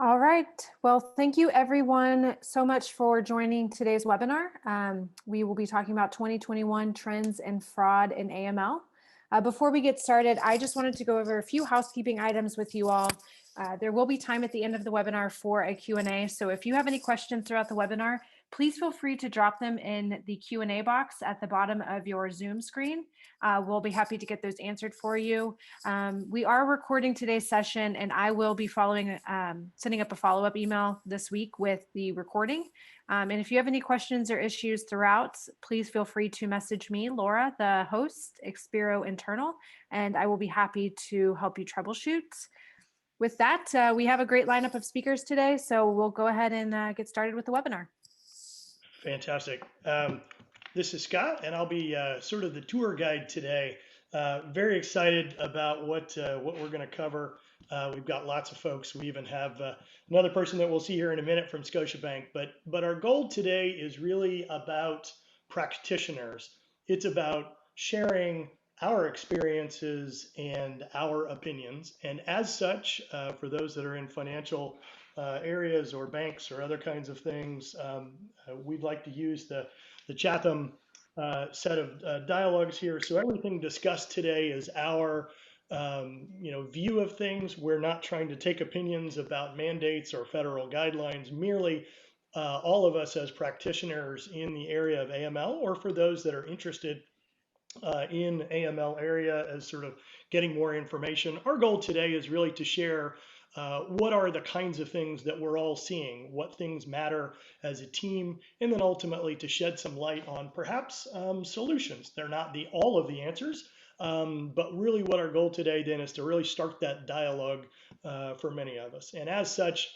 All right. Well, thank you everyone so much for joining today's webinar. We will be talking about 2021 trends in fraud in AML. Before we get started, I just wanted to go over a few housekeeping items with you all. There will be time at the end of the webinar for a Q&A. So if you have any questions throughout the webinar, please feel free to drop them in the Q&A box at the bottom of your Zoom screen. We'll be happy to get those answered for you. We are recording today's session, and I will be sending up a follow-up email this week with the recording. And if you have any questions or issues throughout, please feel free to message me, Laura, the host, Expiro Internal, and I will be happy to help you troubleshoot. With that, we have a great lineup of speakers today, so we'll go ahead and get started with the webinar. Fantastic. This is Scott, and I'll be sort of the tour guide today. Very excited about what we're going to cover. We've got lots of folks. We even have another person that we'll see here in a minute from Scotiabank. But our goal today is really about practitioners. It's about sharing our experiences and our opinions. And as such, for those that are in financial areas or banks or other kinds of things, we'd like to use the Chatham set of dialogues here. So everything discussed today is our view of things. We're not trying to take opinions about mandates or federal guidelines, merely all of us as practitioners in the area of AML, or for those that are interested in AML area as sort of getting more information. Our goal today is really to share what are the kinds of things that we're all seeing, what things matter as a team, and then ultimately to shed some light on perhaps solutions. They're not all of the answers, but really what our goal today then is to really start that dialogue for many of us. And as such,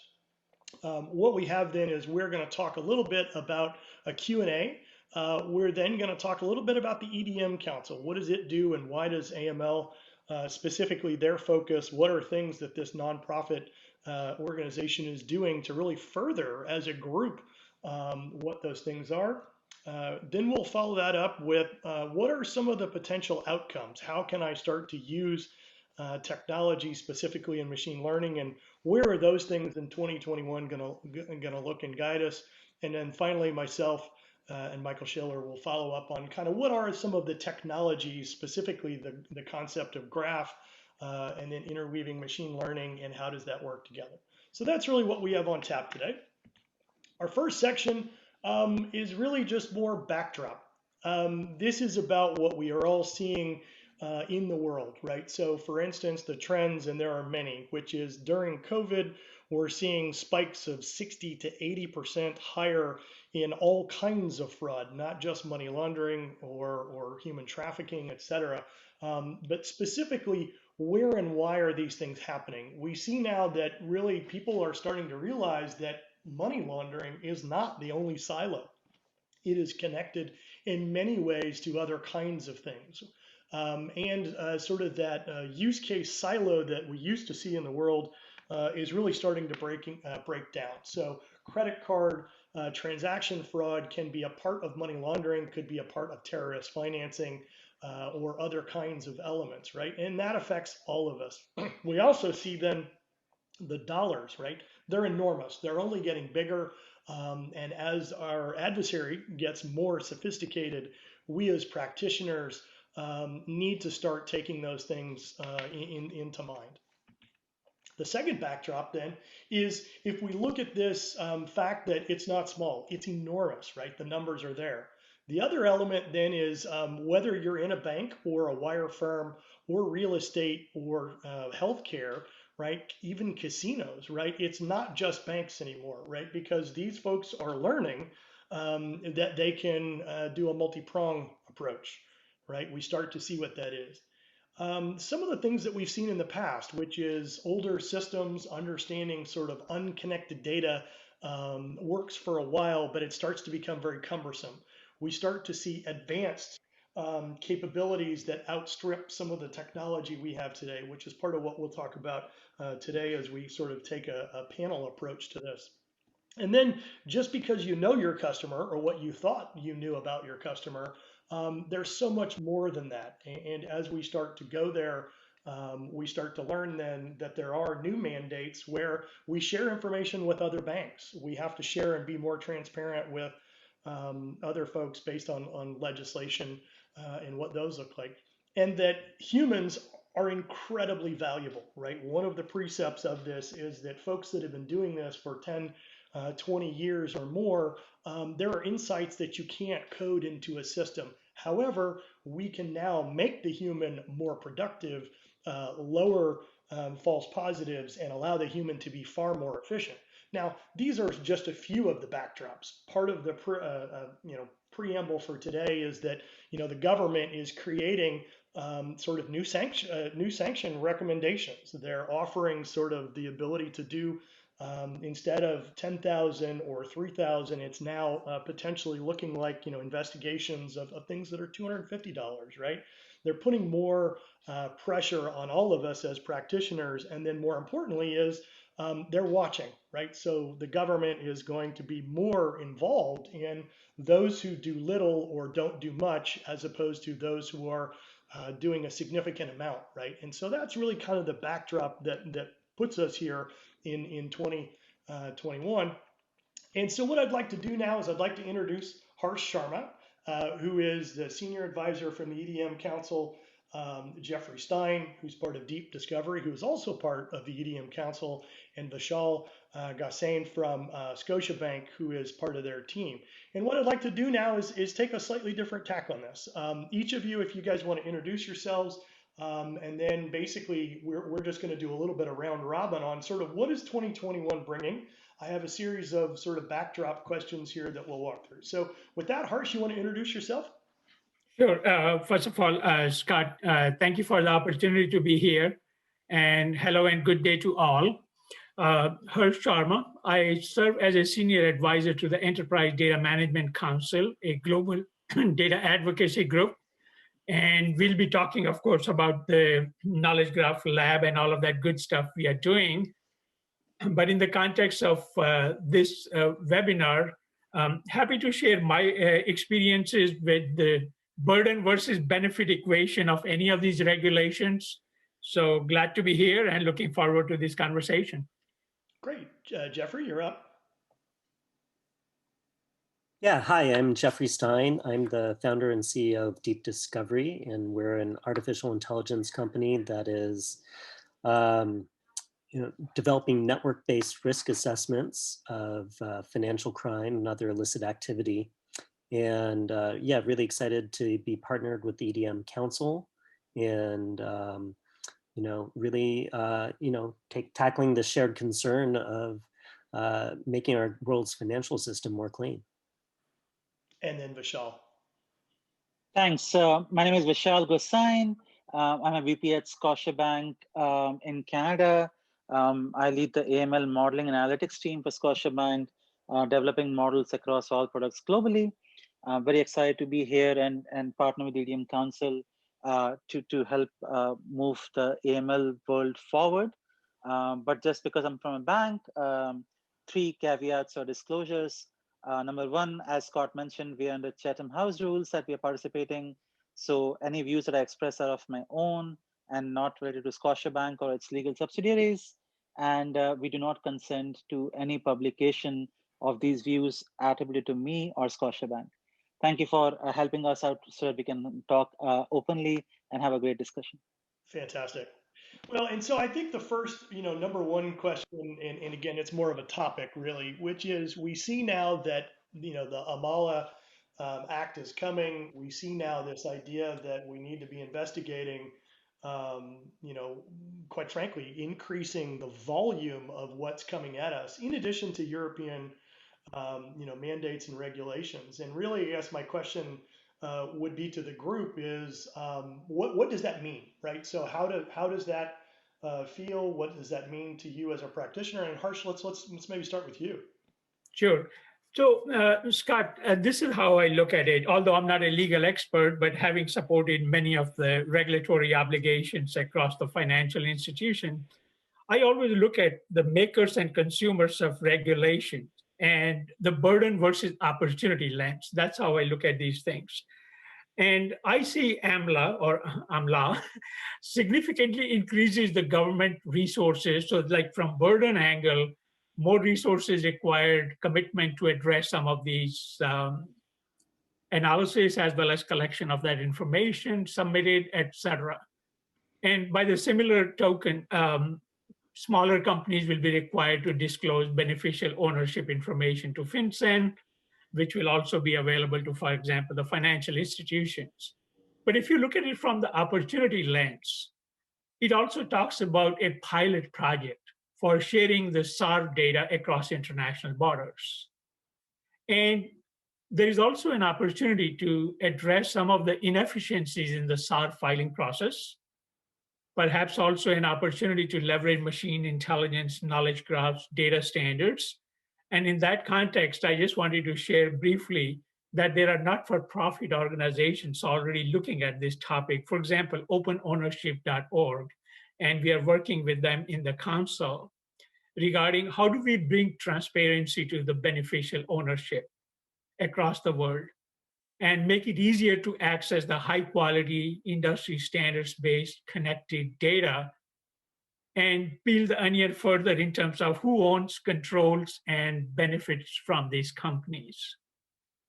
what we have then is we're going to talk a little bit about a Q&A. We're then going to talk a little bit about the Edm Council. What does it do, and why does AML specifically their focus? What are things that this nonprofit organization is doing to really further as a group what those things are? Then we'll follow that up with what are some of the potential outcomes? How can I start to use technology, specifically in machine learning, and where are those things in 2021 going to look and guide us? And then finally, myself and Michael Schiller will follow up on kind of what are some of the technologies, specifically the concept of graph, and then interweaving machine learning, and how does that work together. So that's really what we have on tap today. Our first section is really just more backdrop. This is about what we are all seeing in the world, right? So for instance, the trends, and there are many, which is during COVID, we're seeing spikes of 60 to 80% higher in all kinds of fraud, not just money laundering or human trafficking, et cetera, but specifically where and why are these things happening? We see now that really people are starting to realize that money laundering is not the only silo. It is connected in many ways to other kinds of things. And sort of that use case silo that we used to see in the world is really starting to break down. So credit card transaction fraud can be a part of money laundering, could be a part of terrorist financing, or other kinds of elements, right? And that affects all of us. We also see then the dollars, right? They're enormous. They're only getting bigger. And as our adversary gets more sophisticated, we as practitioners need to start taking those things into mind. The second backdrop then is if we look at this fact that it's not small, it's enormous, right? The numbers are there. The other element then is whether you're in a bank or a wire firm or real estate or healthcare, right? Even casinos, right? It's not just banks anymore, right? Because these folks are learning that they can do a multi-prong approach, right? We start to see what that is. Some of the things that we've seen in the past, which is older systems, understanding sort of unconnected data, works for a while, but it starts to become very cumbersome. We start to see advanced capabilities that outstrip some of the technology we have today, which is part of what we'll talk about today as we sort of take a panel approach to this. And then just because you know your customer or what you thought you knew about your customer, there's so much more than that. And as we start to go there, we start to learn then that there are new mandates where we share information with other banks. We have to share and be more transparent with other folks based on legislation and what those look like. And that humans are incredibly valuable, right? One of the precepts of this is that folks that have been doing this for 10, 20 years or more, there are insights that you can't code into a system. However, we can now make the human more productive, lower false positives, and allow the human to be far more efficient. Now, these are just a few of the backdrops. Part of the preamble for today is that the government is creating sort of new sanction recommendations. They're offering sort of the ability to do instead of 10,000 or 3,000, it's now potentially looking like investigations of things that are $250, right? They're putting more pressure on all of us as practitioners, and then more importantly is they're watching, right? So the government is going to be more involved in those who do little or don't do much, as opposed to those who are doing a significant amount, right? And so that's really kind of the backdrop that puts us here in 2021. And so what I'd like to do now is I'd like to introduce Harsh Sharma, who is the senior advisor from the Edm Council, Jeffrey Stein, who's part of Deep Discovery, who is also part of the Edm Council, and Vishal Gasain from Scotiabank, who is part of their team. And what I'd like to do now is take a slightly different tack on this. Each of you, if you guys want to introduce yourselves, and then basically we're just going to do a little bit of round robin on sort of what is 2021 bringing. I have a series of sort of backdrop questions here that we'll walk through. So with that, Harsh, you want to introduce yourself? Sure. First of all, Scott, thank you for the opportunity to be here. And hello and good day to all. Harsh Sharma. I serve as a senior advisor to the Enterprise Data Management Council, a global data advocacy group. And we'll be talking, of course, about the Knowledge Graph Lab and all of that good stuff we are doing. But in the context of this webinar, happy to share my experiences with the burden versus benefit equation of any of these regulations. So glad to be here and looking forward to this conversation. Great. Jeffrey, you're up. Yeah, hi, I'm Jeffrey Stein. I'm the founder and CEO of Deep Discovery, and we're an artificial intelligence company that is developing network-based risk assessments of financial crime and other illicit activity. And yeah, really excited to be partnered with the Edm Council and really tackling the shared concern of making our world's financial system more clean. And then Vishal. Thanks. My name is Vishal Gasain. I'm a VP at Scotiabank in Canada. I lead the AML modeling and analytics team for Scotiabank, developing models across all products globally. Very excited to be here and partner with the Edm Council to help move the AML world forward. But just because I'm from a bank, 3 caveats or disclosures. Number 1, as Scott mentioned, we are under Chatham House rules that we are participating. So any views that I express are of my own and not related to Scotiabank or its legal subsidiaries. And we do not consent to any publication of these views attributed to me or Scotiabank. Thank you for helping us out so that we can talk openly and have a great discussion. Fantastic. Well, and so I think the first, number 1 question, and again, it's more of a topic really, which is we see now that, the AML Act is coming. We see now this idea that we need to be investigating, quite frankly, increasing the volume of what's coming at us, in addition to European, mandates and regulations. And really, I guess my question would be to the group is what does that mean, right? So how does that feel? What does that mean to you as a practitioner? And Harsh, let's maybe start with you. Sure. So Scott, this is how I look at it. Although I'm not a legal expert, but having supported many of the regulatory obligations across the financial institution, I always look at the makers and consumers of regulation and the burden versus opportunity lens. That's how I look at these things. And I see AMLA significantly increases the government resources. So like from burden angle, more resources required, commitment to address some of these analysis as well as collection of that information submitted, etc. And by the similar token, smaller companies will be required to disclose beneficial ownership information to FinCEN, which will also be available to, for example, the financial institutions. But if you look at it from the opportunity lens, it also talks about a pilot project for sharing the SAR data across international borders. And there is also an opportunity to address some of the inefficiencies in the SAR filing process, perhaps also an opportunity to leverage machine intelligence, knowledge graphs, data standards. And in that context, I just wanted to share briefly that there are not-for-profit organizations already looking at this topic. For example, openownership.org, and we are working with them in the council regarding how do we bring transparency to the beneficial ownership across the world and make it easier to access the high quality industry standards-based connected data and peel the onion further in terms of who owns, controls, and benefits from these companies.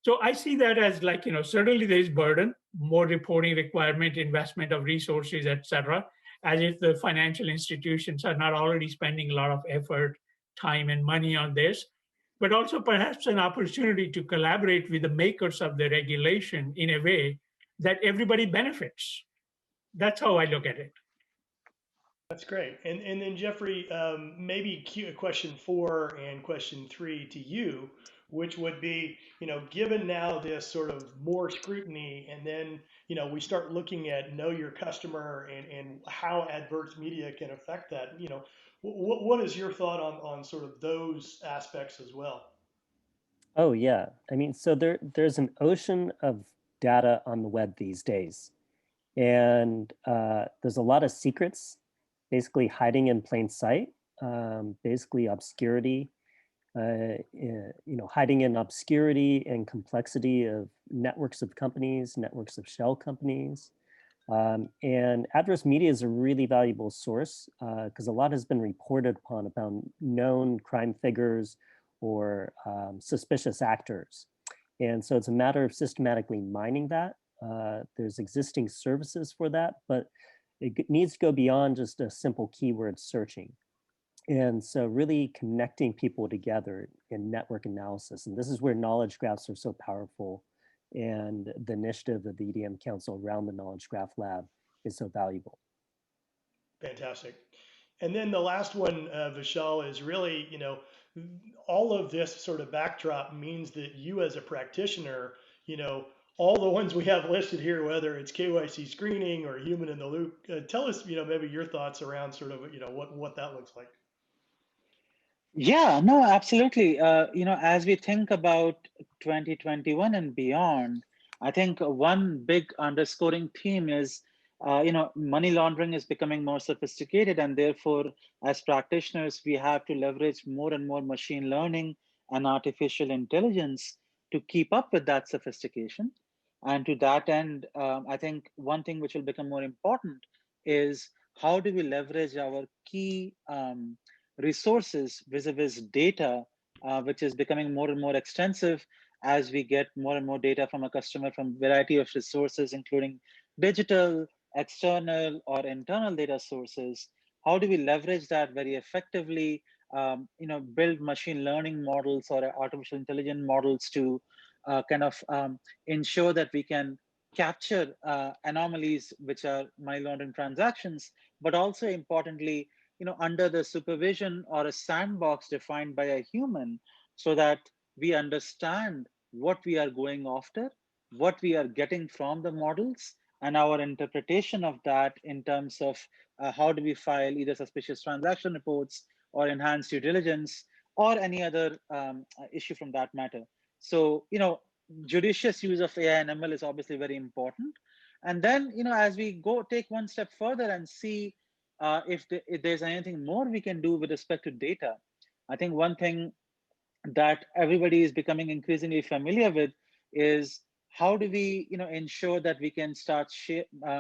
So I see that as like, certainly there is burden, more reporting requirement, investment of resources, et cetera, as if the financial institutions are not already spending a lot of effort, time, and money on this, but also perhaps an opportunity to collaborate with the makers of the regulation in a way that everybody benefits. That's how I look at it. That's great. And then Jeffrey, maybe question 4 and question 3 to you, which would be, given now this sort of more scrutiny, and then, we start looking at know your customer and how adverse media can affect that, what is your thought on sort of those aspects as well? Oh yeah, I mean, so there's an ocean of data on the web these days, and there's a lot of secrets basically hiding in plain sight, basically obscurity, hiding in obscurity and complexity of networks of companies, networks of shell companies. And adverse media is a really valuable source because a lot has been reported upon about known crime figures or suspicious actors. And so it's a matter of systematically mining that. There's existing services for that, but it needs to go beyond just a simple keyword searching. And so really connecting people together in network analysis. And this is where knowledge graphs are so powerful. And the initiative of the EDM Council around the Knowledge Graph Lab is so valuable. Fantastic. And then the last one, Vishal, is really, all of this sort of backdrop means that you as a practitioner, all the ones we have listed here, whether it's KYC screening or human in the loop, tell us, maybe your thoughts around sort of, what that looks like. Yeah, no, absolutely. As we think about 2021 and beyond, I think one big underscoring theme is, money laundering is becoming more sophisticated, and therefore, as practitioners, we have to leverage more and more machine learning and artificial intelligence to keep up with that sophistication. And to that end, I think one thing which will become more important is how do we leverage our key resources vis-a-vis data, which is becoming more and more extensive as we get more and more data from a customer from a variety of resources, including digital, external, or internal data sources. How do we leverage that very effectively, build machine learning models or artificial intelligence models to ensure that we can capture anomalies which are money laundering transactions, but also importantly, under the supervision or a sandbox defined by a human, so that we understand what we are going after, what we are getting from the models, and our interpretation of that in terms of how do we file either suspicious transaction reports or enhanced due diligence or any other issue from that matter. So, judicious use of AI and ML is obviously very important. And then, as we take one step further and see if there's anything more we can do with respect to data, I think one thing that everybody is becoming increasingly familiar with is how do we ensure that we can start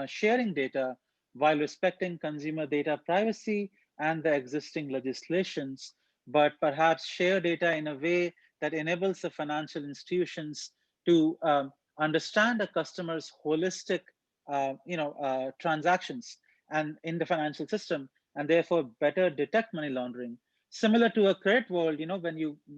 sharing data while respecting consumer data privacy and the existing legislations, but perhaps share data in a way that enables the financial institutions to understand a customer's holistic transactions and in the financial system, and therefore better detect money laundering. Similar to a credit world,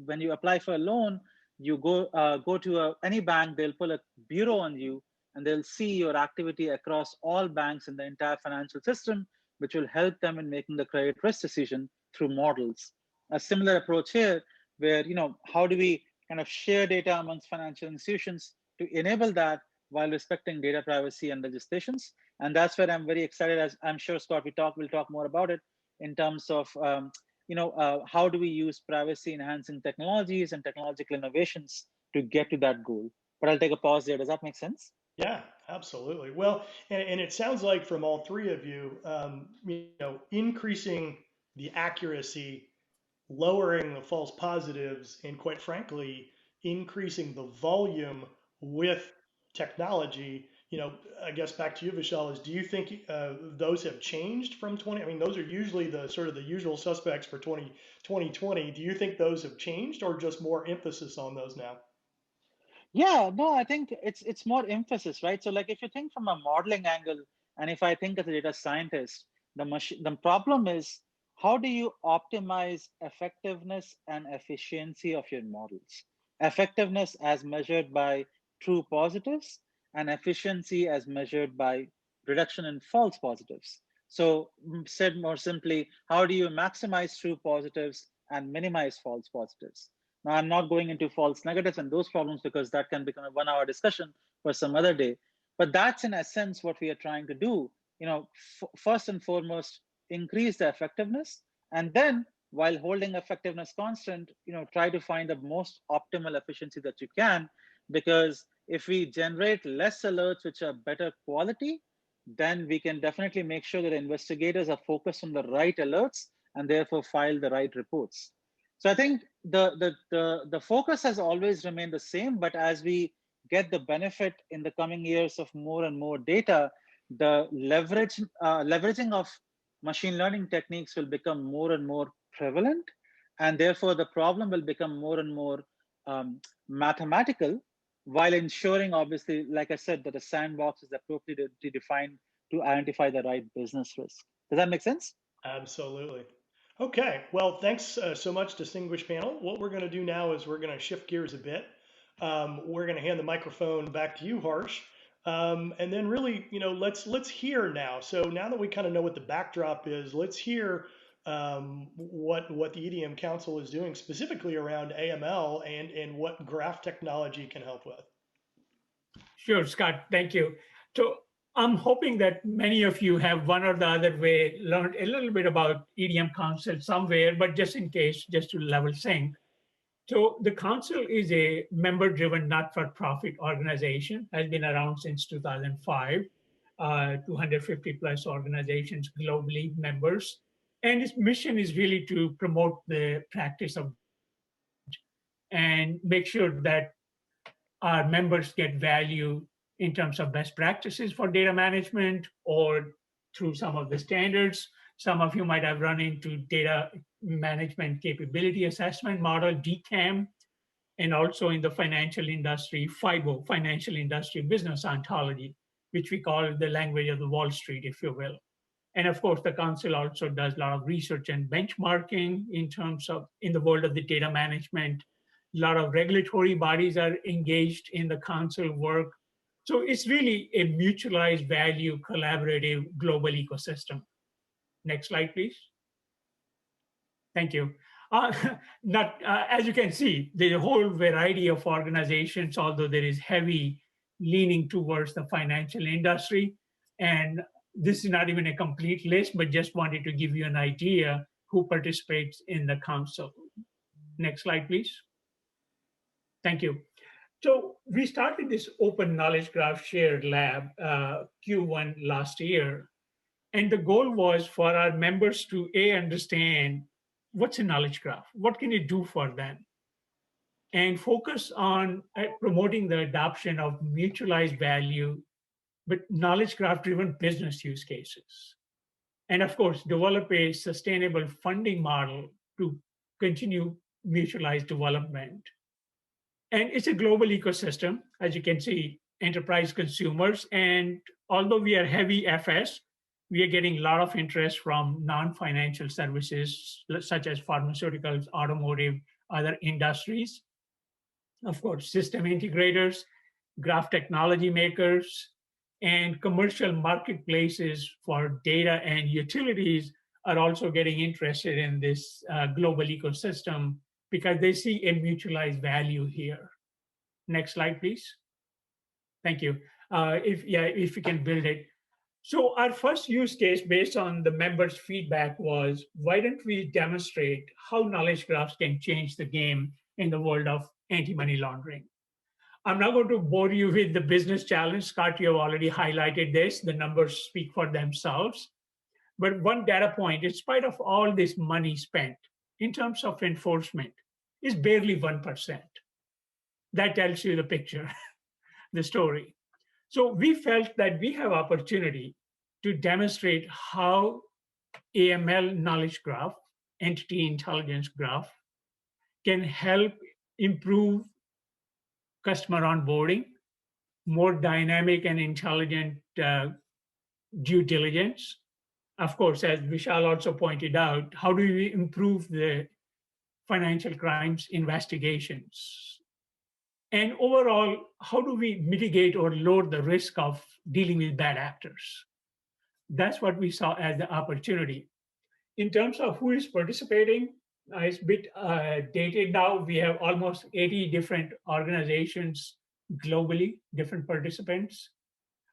when you apply for a loan, you go to any bank, they'll pull a bureau on you, and they'll see your activity across all banks in the entire financial system, which will help them in making the credit risk decision through models. A similar approach here, where how do we kind of share data amongst financial institutions to enable that while respecting data privacy and legislations. And that's where I'm very excited, as I'm sure Scott we'll talk more about it in terms of how do we use privacy enhancing technologies and technological innovations to get to that goal. But I'll take a pause there. Does that make sense? Yeah, absolutely. Well, and it sounds like from all three of you, increasing the accuracy, lowering the false positives, and quite frankly, increasing the volume with technology. I guess back to you, Vishal, is do you think those have changed from 20? I mean, those are usually the sort of the usual suspects for 2020. Do you think those have changed or just more emphasis on those now? Yeah, no, I think it's more emphasis, right? So like if you think from a modeling angle, and if I think as a data scientist, the problem is how do you optimize effectiveness and efficiency of your models? Effectiveness as measured by true positives and efficiency as measured by reduction in false positives. So said more simply, how do you maximize true positives and minimize false positives? Now, I'm not going into false negatives and those problems because that can become a 1-hour discussion for some other day. But that's in essence what we are trying to do. First and foremost, increase the effectiveness, and then while holding effectiveness constant, try to find the most optimal efficiency that you can. Because if we generate less alerts which are better quality, then we can definitely make sure that investigators are focused on the right alerts and therefore file the right reports. So I think the focus has always remained the same, but as we get the benefit in the coming years of more and more data, the leveraging of machine learning techniques will become more and more prevalent, and therefore the problem will become more and more mathematical, while ensuring, obviously, like I said, that the sandbox is appropriately defined to identify the right business risk. Does that make sense? Absolutely. Okay, well, thanks so much, distinguished panel. What we're going to do now is we're going to shift gears a bit. We're going to hand the microphone back to you, Harsh, and then really, let's hear now. So now that we kind of know what the backdrop is, let's hear what the Edm Council is doing specifically around AML and what graph technology can help with. Sure, Scott, thank you. So I'm hoping that many of you have one or the other way learned a little bit about Edm Council somewhere, but just in case, just to level sync. So the council is a member-driven not-for-profit organization, has been around since 2005, 250 plus organizations globally, members. And its mission is really to promote the practice of and make sure that our members get value in terms of best practices for data management or through some of the standards. Some of you might have run into data management capability assessment model, DCAM, and also in the financial industry, FIBO, financial industry business ontology, which we call the language of the Wall Street, if you will. And of course, the council also does a lot of research and benchmarking in terms of in the world of the data management. A lot of regulatory bodies are engaged in the council work. So it's really a mutualized value, collaborative global ecosystem. Next slide, please. Thank you. As you can see, there's a whole variety of organizations, although there is heavy leaning towards the financial industry. And this is not even a complete list, but just wanted to give you an idea who participates in the council. Next slide, please. Thank you. So we started this open knowledge graph shared lab Q1 last year. And the goal was for our members to understand what's a knowledge graph, what can it do for them? and focus on promoting the adoption of mutualized value, but knowledge graph driven business use cases. And of course, develop a sustainable funding model to continue mutualized development. And it's a global ecosystem, as you can see, enterprise consumers. And although we are heavy FS, we are getting a lot of interest from non-financial services, such as pharmaceuticals, automotive, other industries. Of course, system integrators, graph technology makers, and commercial marketplaces for data and utilities are also getting interested in this global ecosystem because they see a mutualized value here. Next slide, please. Thank you. If you can build it. So our first use case based on the members' feedback was, why don't we demonstrate how knowledge graphs can change the game in the world of anti-money laundering? I'm not going to bore you with the business challenge. Scott, you have already highlighted this. The numbers speak for themselves. But one data point, in spite of all this money spent, in terms of enforcement, is barely 1%. That tells you the picture, the story. So we felt that we have opportunity to demonstrate how AML knowledge graph, entity intelligence graph, can help improve customer onboarding, more dynamic and intelligent due diligence. Of course, as Vishal also pointed out, how do we improve the financial crimes investigations? And overall, how do we mitigate or lower the risk of dealing with bad actors? That's what we saw as the opportunity. In terms of who is participating, it's a bit dated now. We have almost 80 different organizations globally, different participants,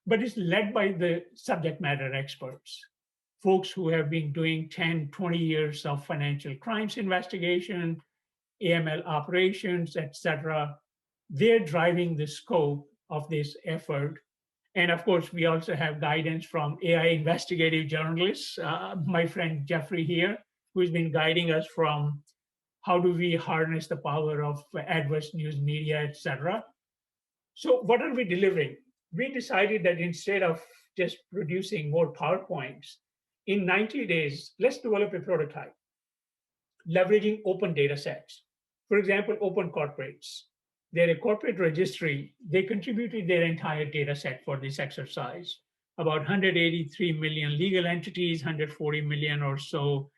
but it's led by the subject matter experts, folks who have been doing 10, 20 years of financial crimes investigation, AML operations, et cetera. They're driving the scope of this effort. And of course, we also have guidance from AI investigative journalists, my friend Jeffrey here, who's been guiding us from how do we harness the power of adverse news media, et cetera. So what are we delivering? We decided that instead of just producing more PowerPoints, in 90 days, let's develop a prototype, leveraging open data sets. For example, open corporates. They're a corporate registry. They contributed their entire data set for this exercise. About 183 million legal entities, 140 million or so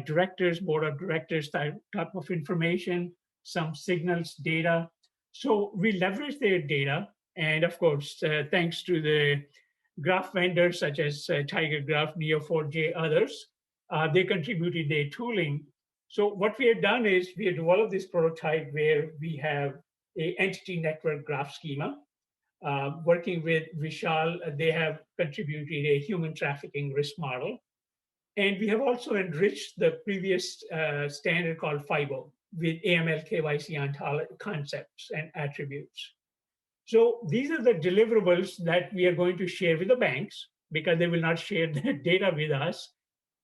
directors, board of directors type of information, some signals data. So we leverage their data. And of course, thanks to the graph vendors such as Tiger Graph, Neo4j, others, they contributed their tooling. So what we have done is we have developed this prototype where we have a entity network graph schema. Working with Vishal, they have contributed a human trafficking risk model. And we have also enriched the previous standard called FIBO with AML KYC concepts and attributes. So these are the deliverables that we are going to share with the banks because they will not share their data with us,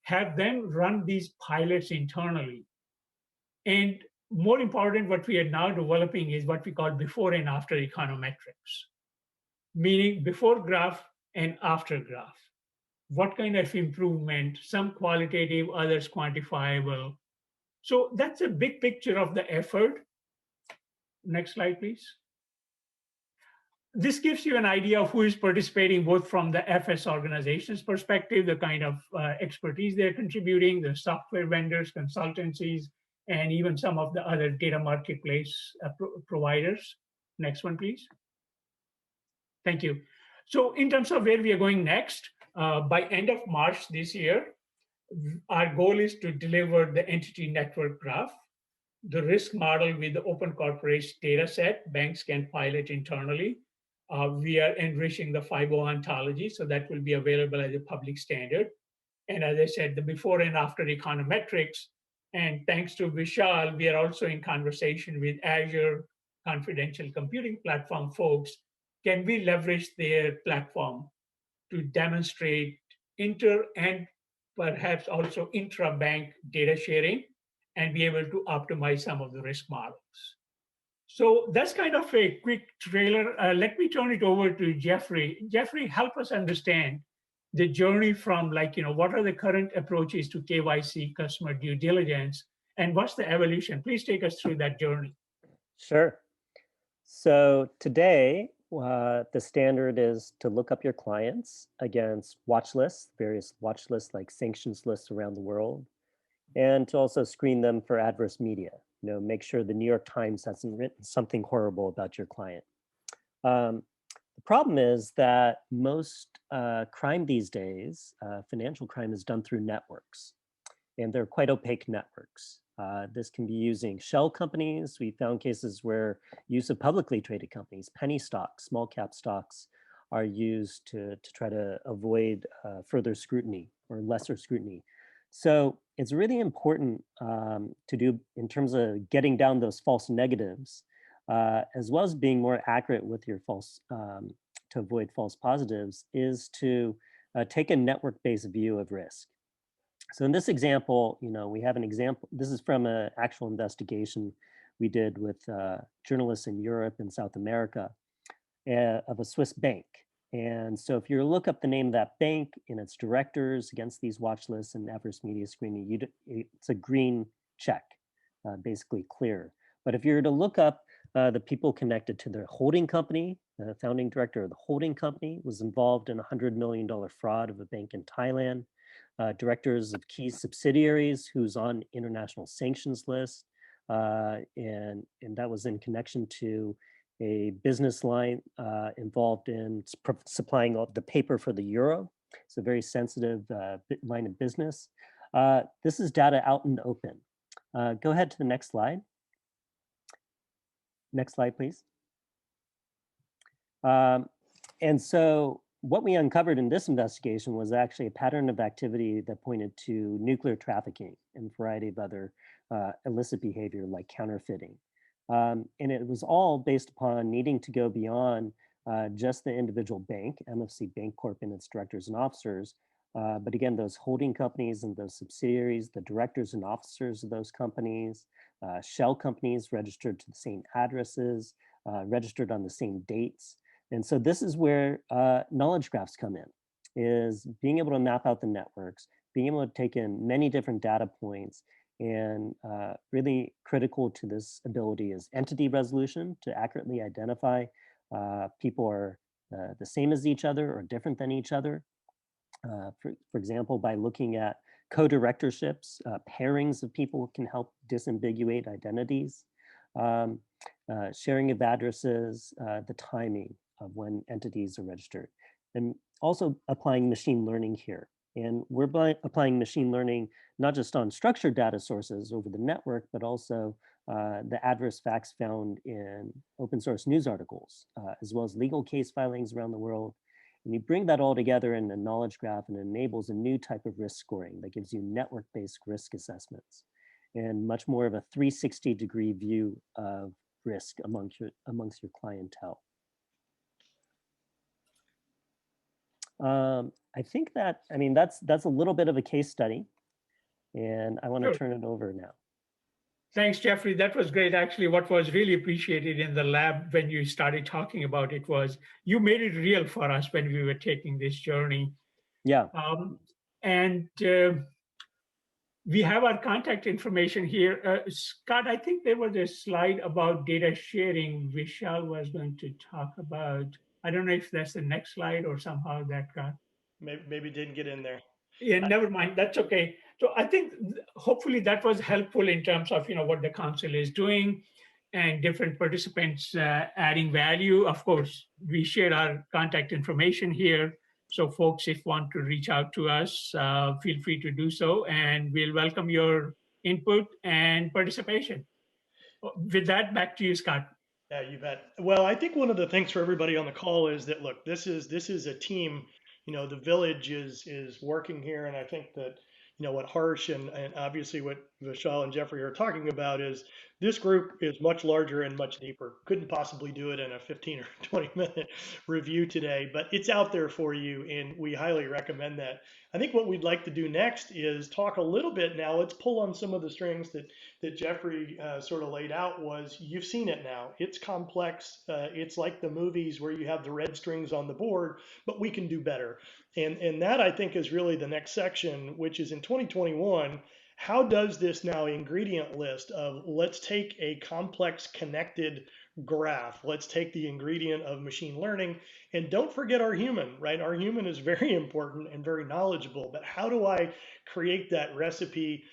have them run these pilots internally. And more important, what we are now developing is what we call before and after econometrics, meaning before graph and after graph. What kind of improvement, some qualitative, others quantifiable. So that's a big picture of the effort. Next slide, please. This gives you an idea of who is participating, both from the FS organization's perspective, the kind of expertise they're contributing, the software vendors, consultancies, and even some of the other data marketplace providers. Next one, please. Thank you. So in terms of where we are going next, by end of March this year, our goal is to deliver the entity network graph, the risk model with the open corporation data set, banks can pilot internally. We are enriching the FIBO ontology, so that will be available as a public standard. And as I said, the before and after econometrics. And thanks to Vishal, we are also in conversation with Azure Confidential Computing Platform folks. Can we leverage their platform to demonstrate inter and perhaps also intra-bank data sharing and be able to optimize some of the risk models? So that's kind of a quick trailer. Let me turn it over to Jeffrey. Jeffrey, help us understand the journey from what are the current approaches to KYC, customer due diligence, and what's the evolution? Please take us through that journey. Sure. So today, the standard is to look up your clients against watch lists, various watch lists like sanctions lists around the world, and to also screen them for adverse media. Make sure the New York Times hasn't written something horrible about your client. The problem is that most crime these days, financial crime, is done through networks, and they're quite opaque networks. This can be using shell companies. We found cases where use of publicly traded companies, penny stocks, small cap stocks, are used to try to avoid further scrutiny or lesser scrutiny. So it's really important to do in terms of getting down those false negatives, as well as being more accurate with your false, to avoid false positives, is to take a network-based view of risk. So in this example, we have an example. This is from an actual investigation we did with journalists in Europe and South America of a Swiss bank. And so if you look up the name of that bank and its directors against these watch lists and adverse media screening, it's a green check, basically clear. But if you were to look up the people connected to their holding company, the founding director of the holding company was involved in a $100 million fraud of a bank in Thailand, directors of key subsidiaries who's on international sanctions list, and that was in connection to a business line involved in supplying the paper for the euro. It's a very sensitive line of business. This is data out in the open. Go ahead to the next slide. Next slide, please. And so what we uncovered in this investigation was actually a pattern of activity that pointed to nuclear trafficking and a variety of other illicit behavior like counterfeiting. And it was all based upon needing to go beyond just the individual bank, MFC Bank Corp and its directors and officers, but again, those holding companies and those subsidiaries, the directors and officers of those companies, shell companies registered to the same addresses, registered on the same dates. And so this is where knowledge graphs come in, is being able to map out the networks, being able to take in many different data points. And really critical to this ability is entity resolution, to accurately identify people are the same as each other or different than each other. For example, by looking at co-directorships, pairings of people can help disambiguate identities, sharing of addresses, the timing of when entities are registered, and also applying machine learning here. And we're applying machine learning not just on structured data sources over the network, but also the adverse facts found in open source news articles, as well as legal case filings around the world. And you bring that all together in a knowledge graph, and it enables a new type of risk scoring that gives you network-based risk assessments and much more of a 360-degree view of risk amongst your clientele. I think that, that's a little bit of a case study, and I want to turn it over now. Thanks, Jeffrey. That was great. Actually, what was really appreciated in the lab when you started talking about it was you made it real for us when we were taking this journey. Yeah. We have our contact information here. Scott, I think there was a slide about data sharing Vishal was going to talk about. I don't know if that's the next slide or somehow that got. Maybe didn't get in there. Yeah, never mind. That's okay. So I think hopefully that was helpful in terms of what the council is doing and different participants adding value. Of course, we share our contact information here. So folks, if want to reach out to us, feel free to do so, and we'll welcome your input and participation. With that, back to you, Scott. Yeah, you bet. Well, I think one of the things for everybody on the call is that, look, this is a team. The village is working here, and I think that what Harsh and obviously what Vishal and Jeffrey are talking about is this group is much larger and much deeper. Couldn't possibly do it in a 15 or 20-minute review today, but it's out there for you, and we highly recommend that. I think what we'd like to do next is talk a little bit now. Let's pull on some of the strings that Jeffrey sort of laid out. Was you've seen it now. It's complex. It's like the movies where you have the red strings on the board, but we can do better. And that, I think, is really the next section, which is in 2021. How does this now ingredient list of let's take a complex connected graph, let's take the ingredient of machine learning, and don't forget our human, right? Our human is very important and very knowledgeable, but how do I create that recipe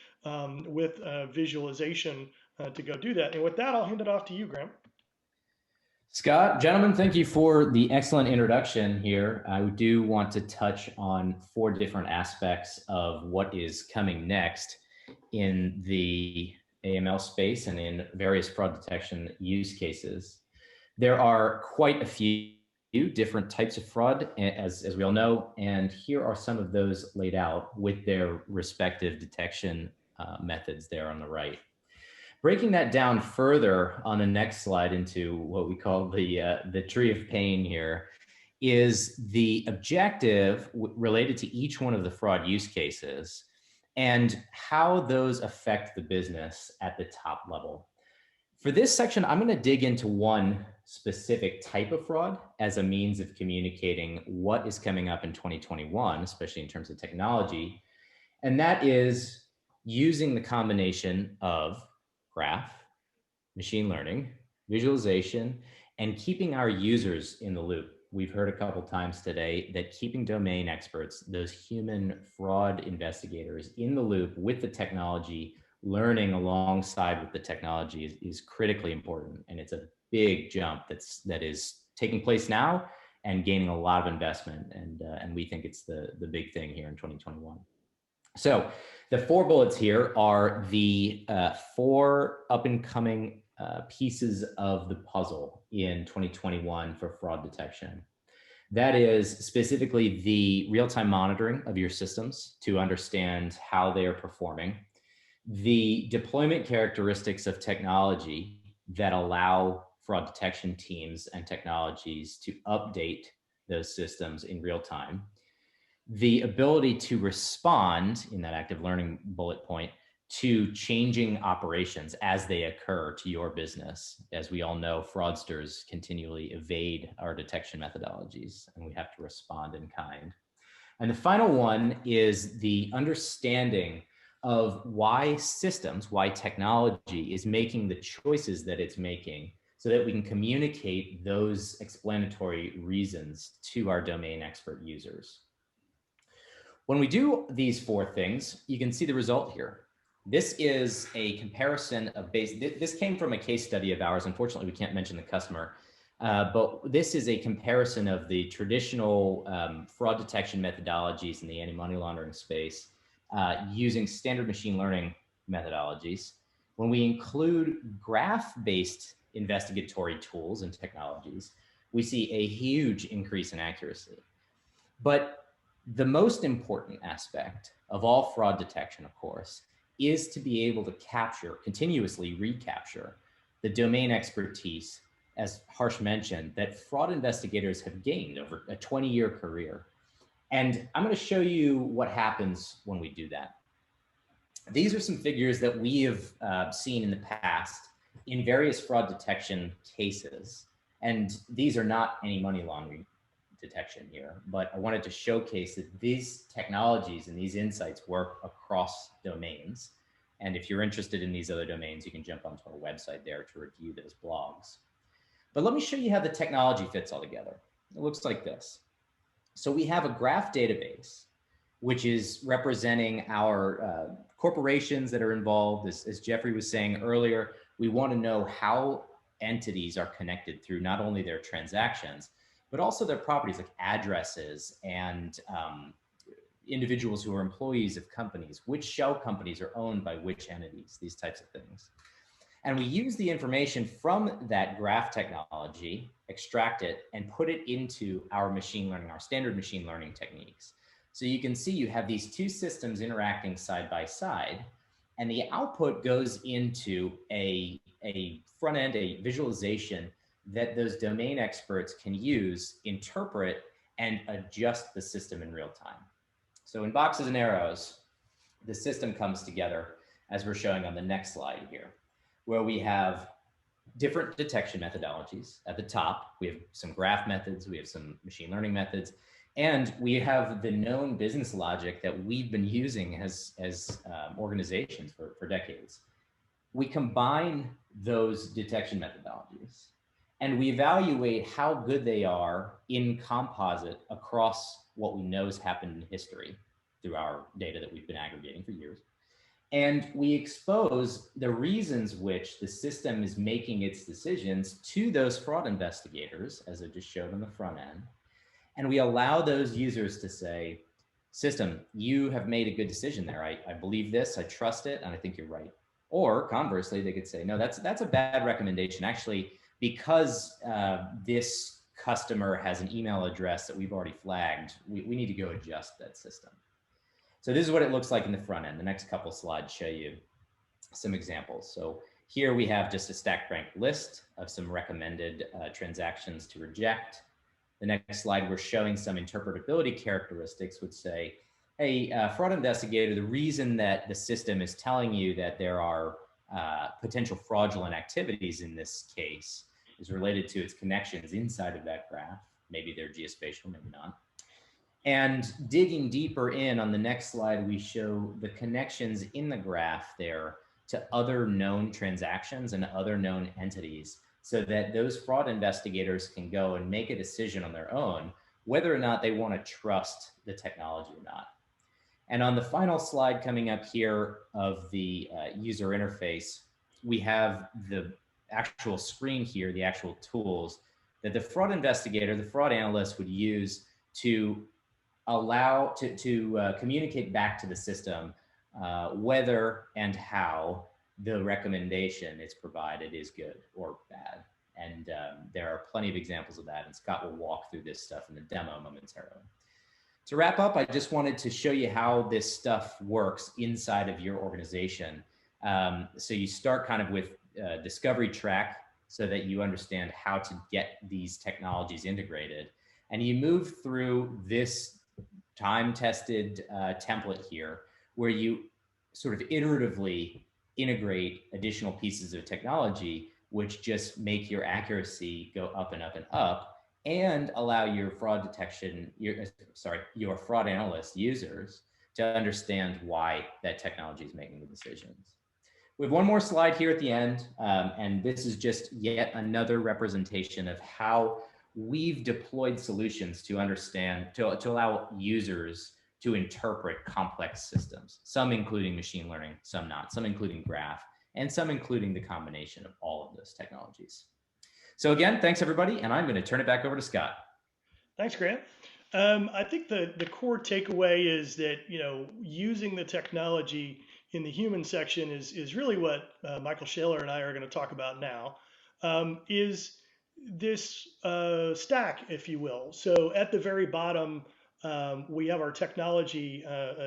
with visualization to go do that? And with that, I'll hand it off to you, Graham. Scott, gentlemen, thank you for the excellent introduction here. I do want to touch on 4 different aspects of what is coming next in the AML space and in various fraud detection use cases. There are quite a few different types of fraud, as we all know, and here are some of those laid out with their respective detection methods there on the right. Breaking that down further on the next slide into what we call the tree of pain here is the objective related to each one of the fraud use cases and how those affect the business at the top level. For this section, I'm going to dig into one specific type of fraud as a means of communicating what is coming up in 2021, especially in terms of technology, and that is using the combination of graph, machine learning, visualization, and keeping our users in the loop. We've heard a couple times today that keeping domain experts, those human fraud investigators in the loop with the technology, learning alongside with the technology is critically important. And it's a big jump that is taking place now and gaining a lot of investment. And we think it's the big thing here in 2021. So the 4 bullets here are the 4 up and coming pieces of the puzzle in 2021 for fraud detection. That is specifically the real-time monitoring of your systems to understand how they are performing, the deployment characteristics of technology that allow fraud detection teams and technologies to update those systems in real time, the ability to respond in that active learning bullet point to changing operations as they occur to your business. As we all know, fraudsters continually evade our detection methodologies, and we have to respond in kind. And the final one is the understanding of why systems, why technology is making the choices that it's making so that we can communicate those explanatory reasons to our domain expert users. When we do these 4 things, you can see the result here. This is a comparison of this came from a case study of ours. Unfortunately, we can't mention the customer, but this is a comparison of the traditional fraud detection methodologies in the anti-money laundering space using standard machine learning methodologies. When we include graph-based investigatory tools and technologies, we see a huge increase in accuracy. But the most important aspect of all fraud detection, of course, is to be able to continuously recapture the domain expertise, as Harsh mentioned, that fraud investigators have gained over a 20-year career. And I'm going to show you what happens when we do that. These are some figures that we have seen in the past in various fraud detection cases. And these are not any money laundering detection here, but I wanted to showcase that these technologies and these insights work across domains. And if you're interested in these other domains, you can jump onto our website there to review those blogs. But let me show you how the technology fits all together. It looks like this. So we have a graph database, which is representing our corporations that are involved. As Jeffrey was saying earlier, we want to know how entities are connected through not only their transactions, but also their properties like addresses and individuals who are employees of companies, which shell companies are owned by which entities, these types of things. And we use the information from that graph technology, extract it, and put it into our machine learning, our standard machine learning techniques. So you can see you have these 2 systems interacting side by side, And the output goes into a front end, a visualization that those domain experts can use, interpret, and adjust the system in real time. So in boxes and arrows, the system comes together as we're showing on the next slide here, where we have different detection methodologies. At the top, we have some graph methods, we have some machine learning methods, and we have the known business logic that we've been using as organizations for decades. We combine those detection methodologies and we evaluate how good they are in composite across what we know has happened in history through our data that we've been aggregating for years. And we expose the reasons which the system is making its decisions to those fraud investigators, as I just showed on the front end. And we allow those users to say, system, you have made a good decision there. I believe this, I trust it, and I think you're right. Or conversely, they could say, no, that's a bad recommendation. Actually, because this customer has an email address that we've already flagged, we need to go adjust that system. So this is what it looks like in the front end. The next couple slides show you some examples. So here we have just a stack rank list of some recommended transactions to reject. The next slide, we're showing some interpretability characteristics which say, hey, fraud investigator, the reason that the system is telling you that there are potential fraudulent activities in this case is related to its connections inside of that graph. Maybe they're geospatial, maybe not. And digging deeper in on the next slide, we show the connections in the graph there to other known transactions and other known entities, so that those fraud investigators can go and make a decision on their own, whether or not they want to trust the technology or not. And on the final slide coming up here of the user interface, we have the actual screen here, the actual tools that the fraud investigator, the fraud analyst would use to allow to communicate back to the system whether and how the recommendation is provided is good or bad. And there are plenty of examples of that, and Scott will walk through this stuff in the demo momentarily. To wrap up, I just wanted to show you how this stuff works inside of your organization. So you start kind of with discovery track so that you understand how to get these technologies integrated. And you move through this time-tested template here where you sort of iteratively integrate additional pieces of technology which just make your accuracy go up and up and up, and allow your fraud detection, your fraud analyst users to understand why that technology is making the decisions. We have one more slide here at the end, and this is just yet another representation of how we've deployed solutions to understand, to allow users to interpret complex systems, some including machine learning, some not, some including graph, and some including the combination of all of those technologies. So again, thanks everybody, and I'm going to turn it back over to Scott. Thanks, Grant. I think the core takeaway is that, you know, using the technology in the human section is really what Michael Shaler and I are going to talk about now, is this stack, if you will. So at the very bottom, we have our technology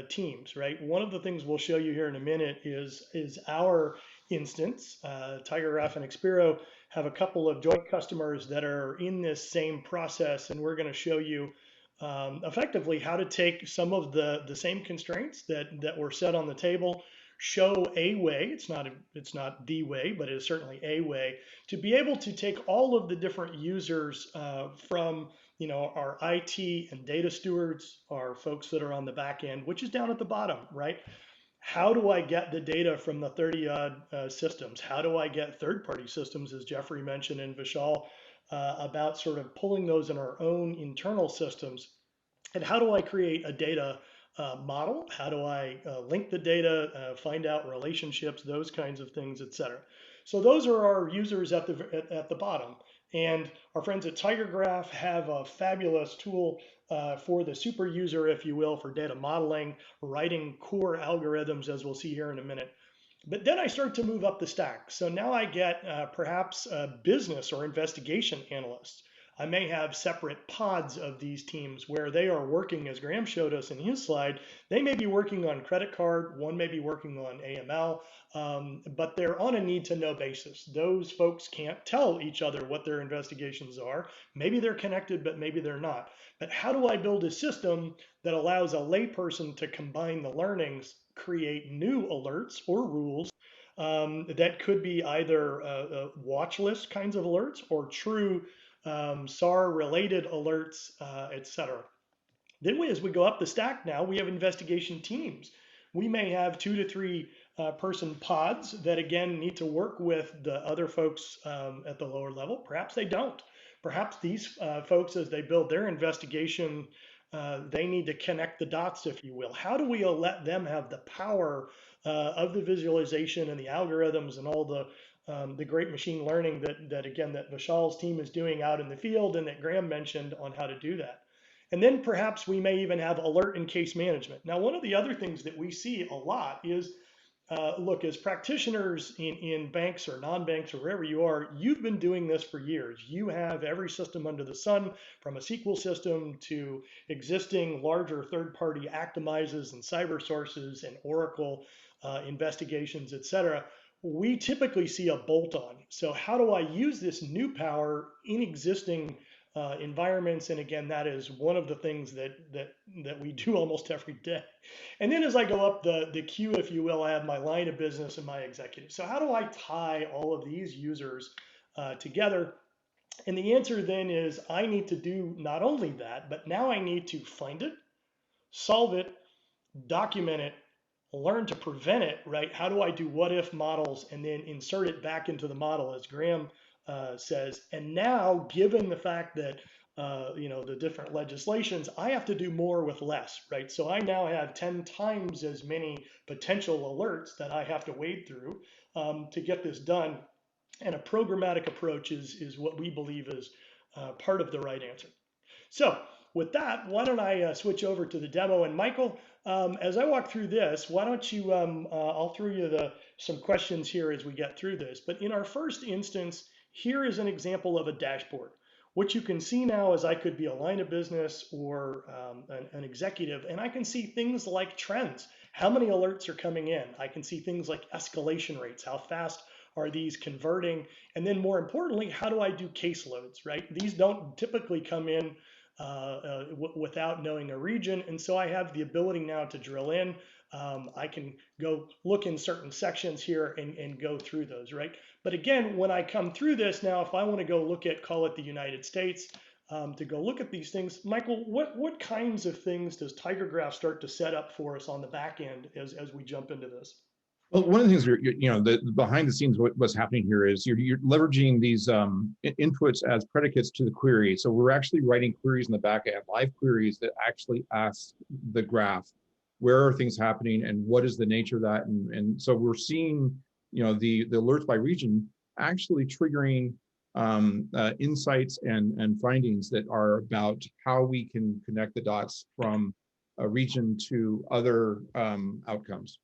teams, right? One of the things we'll show you here in a minute is our instance. TigerGraph and Expero have a couple of joint customers that are in this same process, and we're going to show you effectively how to take some of the same constraints that were set on the table, show a way, it's not the way, but it is certainly a way to be able to take all of the different users from, you know, our IT and data stewards, our folks that are on the back end, which is down at the bottom, right? How do I get the data from the 30-odd systems? How do I get third-party systems, as Jeffrey mentioned and Vishal, about sort of pulling those in our own internal systems? And how do I create a data model? How do I link the data, find out relationships, those kinds of things, et cetera? So those are our users at the bottom. And our friends at TigerGraph have a fabulous tool for the super user, if you will, for data modeling, writing core algorithms, as we'll see here in a minute. But then I start to move up the stack. So now I get perhaps a business or investigation analysts. I may have separate pods of these teams where they are working, as Graham showed us in his slide. They may be working on credit card, one may be working on AML, but they're on a need to know basis. Those folks can't tell each other what their investigations are. Maybe they're connected, but maybe they're not. But how do I build a system that allows a layperson to combine the learnings, create new alerts or rules that could be either watch list kinds of alerts or true SAR related alerts, etc. Then as we go up the stack now, we have investigation teams. We may have 2 to 3 person pods that again need to work with the other folks at the lower level. Perhaps they don't. Perhaps these folks, as they build their investigation, they need to connect the dots, if you will. How do we let them have the power of the visualization and the algorithms and all the great machine learning that Vishal's team is doing out in the field and that Graham mentioned on how to do that? And then perhaps we may even have alert and case management. Now, one of the other things that we see a lot is, look, as practitioners in banks or non-banks or wherever you are, you've been doing this for years. You have every system under the sun, from a SQL system to existing larger third-party Actimizes and cyber sources and Oracle investigations, et cetera. We typically see a bolt-on. So how do I use this new power in existing environments? And again, that is one of the things that we do almost every day. And then as I go up the queue, if you will, I have my line of business and my executive. So how do I tie all of these users together? And the answer then is I need to do not only that, but now I need to find it, solve it, document it, learn to prevent it, right? How do I do what if models and then insert it back into the model, as Graham says? And now, given the fact that the different legislations, I have to do more with less, right? So I now have 10 times as many potential alerts that I have to wade through to get this done. And a programmatic approach is what we believe is part of the right answer. So with that, why don't I switch over to the demo? And Michael, as I walk through this, why don't you, I'll throw you some questions here as we get through this. But in our first instance, here is an example of a dashboard. What you can see now is I could be a line of business or an executive, and I can see things like trends. How many alerts are coming in? I can see things like escalation rates. How fast are these converting? And then more importantly, how do I do caseloads, right? These don't typically come in without knowing a region. And so I have the ability now to drill in. I can go look in certain sections here and go through those, right? But again, when I come through this now, if I want to go look at, call it the United States, to go look at these things, Michael, what kinds of things does TigerGraph start to set up for us on the back end as we jump into this? Well, one of the things the behind the scenes, what's happening here is you're leveraging these inputs as predicates to the query. So we're actually writing queries in the back end, live queries that actually ask the graph, where are things happening and what is the nature of that? And so we're seeing, the alerts by region actually triggering insights and findings that are about how we can connect the dots from a region to other outcomes.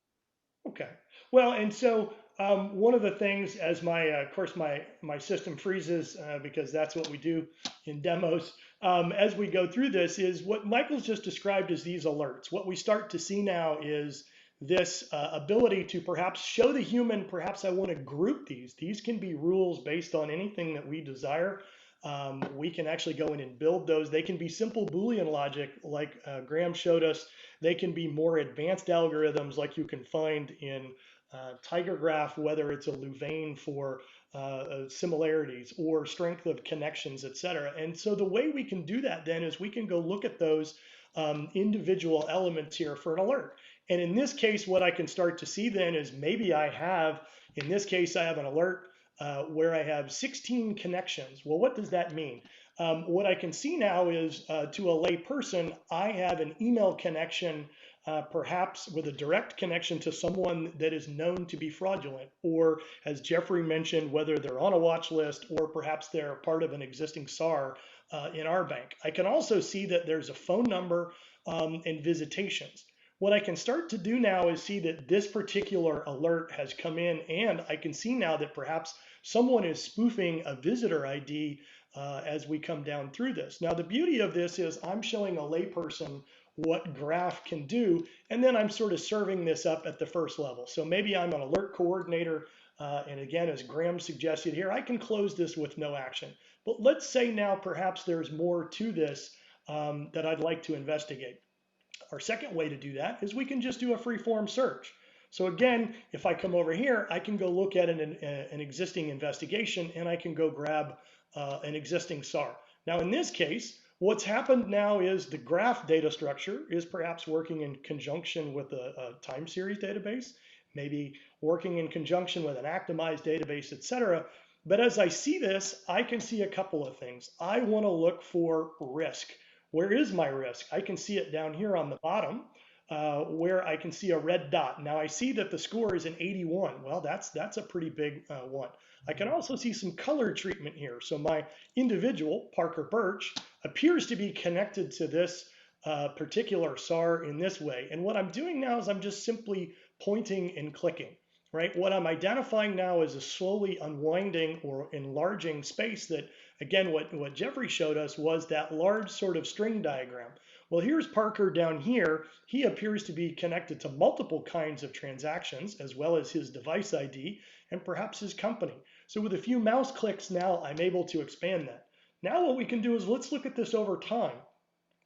Okay. Well, and so one of the things, as of course, my system freezes because that's what we do in demos. As we go through this, is what Michael's just described as these alerts. What we start to see now is this ability to perhaps show the human. Perhaps I want to group these. These can be rules based on anything that we desire. We can actually go in and build those. They can be simple Boolean logic like Graham showed us. They can be more advanced algorithms like you can find in TigerGraph, whether it's a Louvain for similarities or strength of connections, et cetera. And so the way we can do that then is we can go look at those individual elements here for an alert. And in this case, what I can start to see then is maybe I have, in this case, I have an alert where I have 16 connections. Well, what does that mean? What I can see now is to a lay person, I have an email connection, perhaps with a direct connection to someone that is known to be fraudulent, or as Jeffrey mentioned, whether they're on a watch list or perhaps they're part of an existing SAR in our bank. I can also see that there's a phone number and visitations. What I can start to do now is see that this particular alert has come in, and I can see now that perhaps someone is spoofing a visitor ID as we come down through this. Now, the beauty of this is I'm showing a layperson what graph can do, and then I'm sort of serving this up at the first level. So maybe I'm an alert coordinator, and again, as Graham suggested here, I can close this with no action. But let's say now perhaps there's more to this that I'd like to investigate. Our second way to do that is we can just do a free-form search. So again, if I come over here, I can go look at an existing investigation, and I can go grab an existing SAR. Now in this case, what's happened now is the graph data structure is perhaps working in conjunction with a time series database, maybe working in conjunction with an actimized database, etc. But as I see this, I can see a couple of things. I want to look for risk. Where is my risk? I can see it down here on the bottom where I can see a red dot. Now I see that the score is an 81. Well, that's a pretty big one. I can also see some color treatment here. So my individual, Parker Birch, appears to be connected to this particular SAR in this way. And what I'm doing now is I'm just simply pointing and clicking, right? What I'm identifying now is a slowly unwinding or enlarging space that, again, what Jeffrey showed us was that large sort of string diagram. Well, here's Parker down here. He appears to be connected to multiple kinds of transactions, as well as his device ID and perhaps his company. So with a few mouse clicks now, I'm able to expand that. Now what we can do is let's look at this over time.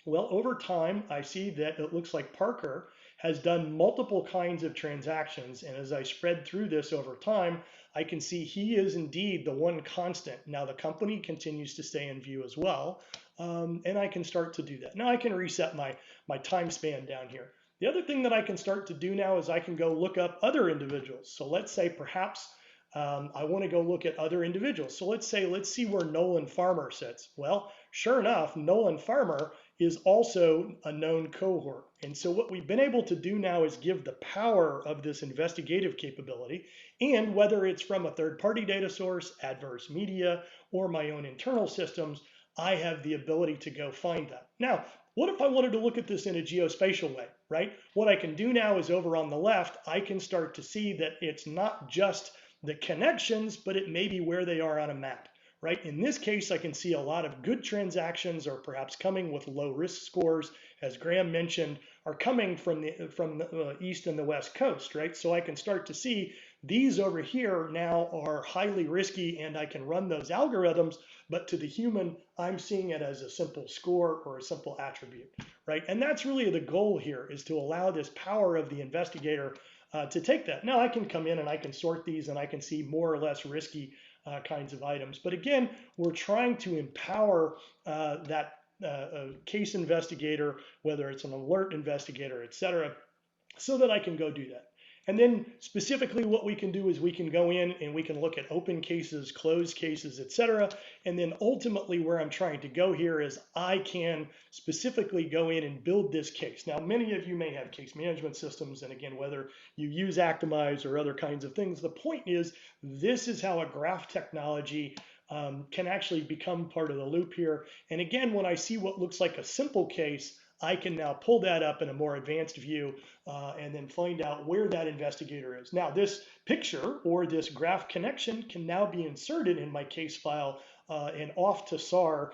Well, over time, I see that it looks like Parker has done multiple kinds of transactions. And as I spread through this over time, I can see he is indeed the one constant. Now the company continues to stay in view as well. And I can start to do that. Now I can reset my time span down here. The other thing that I can start to do now is I can go look up other individuals. So let's say perhaps I want to go look at other individuals. So let's see where Nolan Farmer sits. Well, sure enough, Nolan Farmer is also a known cohort. And so what we've been able to do now is give the power of this investigative capability, and whether it's from a third-party data source, adverse media, or my own internal systems, I have the ability to go find that. Now, what if I wanted to look at this in a geospatial way, right? What I can do now is over on the left, I can start to see that it's not just the connections, but it may be where they are on a map, right? In this case, I can see a lot of good transactions are perhaps coming with low risk scores, as Graham mentioned, are coming from the east and the west coast, right? So I can start to see these over here now are highly risky, and I can run those algorithms, but to the human, I'm seeing it as a simple score or a simple attribute, right? And that's really the goal here, is to allow this power of the investigator to take that. Now I can come in and I can sort these, and I can see more or less risky kinds of items. But again, we're trying to empower that case investigator, whether it's an alert investigator, et cetera, so that I can go do that. And then specifically what we can do is we can go in and we can look at open cases, closed cases, et cetera. And then ultimately where I'm trying to go here is I can specifically go in and build this case. Now, many of you may have case management systems. And again, whether you use Actimize or other kinds of things, the point is this is how a graph technology can actually become part of the loop here. And again, when I see what looks like a simple case, I can now pull that up in a more advanced view and then find out where that investigator is. Now, this picture or this graph connection can now be inserted in my case file and off to SAR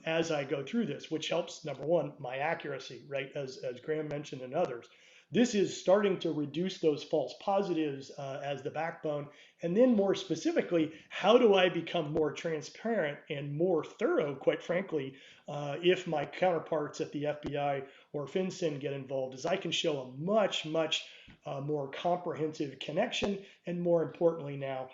as I go through this, which helps, number one, my accuracy, right, as Graham mentioned and others. This is starting to reduce those false positives as the backbone. And then more specifically, how do I become more transparent and more thorough, quite frankly, if my counterparts at the FBI or FinCEN get involved, as I can show a much more comprehensive connection, and more importantly now,